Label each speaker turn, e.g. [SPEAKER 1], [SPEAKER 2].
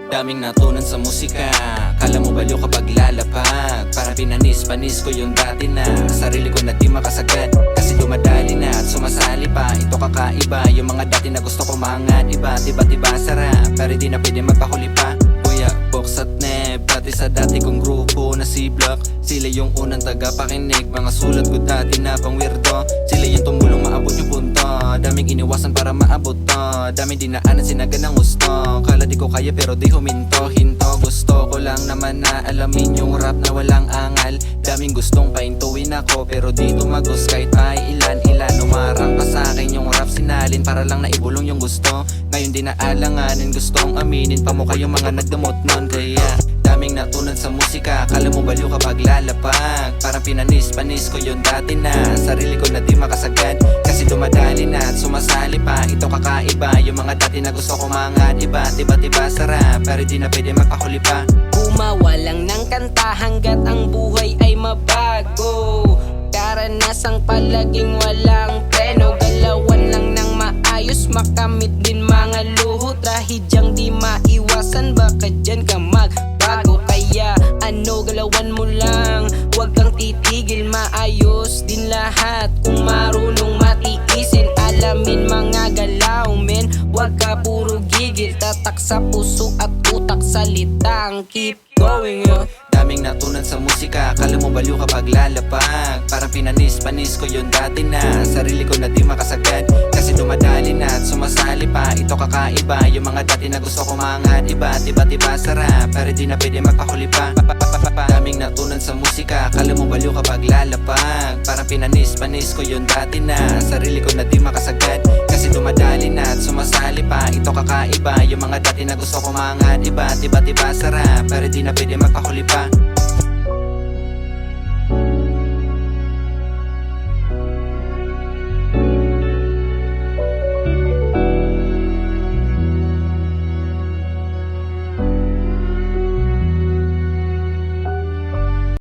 [SPEAKER 1] Daming natunan sa musika, kala mo baliw kapag lalapag. Parang pinanis-panis ko yung dati na sarili ko na di makasagad. Kasi dumadali na at sumasali pa, ito kakaiba. Yung mga dati na gusto ko maangat, iba't iba sarap, pero di na pwede magpahuli pa. Kuya, Box at Neb, pati sa dati kong grupo na C-Block, sila yung unang tagapakinig. Mga sulat ko dati na pang weirdo, sila yung tumulong maabot yung punto. Daming iniwasan para maabot to, daming dinaanan sinaga ng gusto. Kala di ko kaya pero di huminto, hinto. Gusto ko lang naman na alamin yung rap na walang angal. Daming gustong paintuin ako pero di tumagos kahit ay ilan. Umarang pa sa akin yung rap sinalin para lang naibulong yung gusto. Ngayon di na alanganin, gustong aminin pa mo kayong mga nagdamot nun. Kaya daming natunan sa musika, kala mo baliw kapag lalapag. Parang pinanis-panis ko yung dati na sarili ko na di makasagad. Kasi dumadali na at sumasali pa, ito kakaiba. Yung mga dati na gusto ko mangat, iba't iba sarap, pero di na pwede magpahuli pa.
[SPEAKER 2] Gumawa lang ng kanta hanggat ang buhay ay mabago. Karanasang palaging walang preno, galawan lang ng maayos, makamit din mga luhot. Dahil diyang di maiwasan, baka dyan ka magbago. Kaya galawan mo lang, huwag kang titigil, maayos din lahat. Kung marunong matiisin, alamin mga galaw men. Huwag ka puro gigil, tatak sa puso at utak, salitang keep going
[SPEAKER 1] Daming natunan sa musika, kala mo baliw kapag lalapag. Parang pinanis-panis ko yung dati na sarili ko na di makasagad. Kasi dumadali na at sumasali pa, ito kakaiba. Yung mga dati na gusto ko mangat, iba't iba sarap, pero di na pwede magpahuli pa. Daming natunan sa musika, kala mo baliw kapag lalapag. Parang pinanis-panis ko yung dati na sarili ko na di makasagad. Kasi dumadali na at sumasali pa, ito kakaiba. Yung mga dati na gusto ko mangat, iba't iba sarap, pero di na pwede magpahuli pa.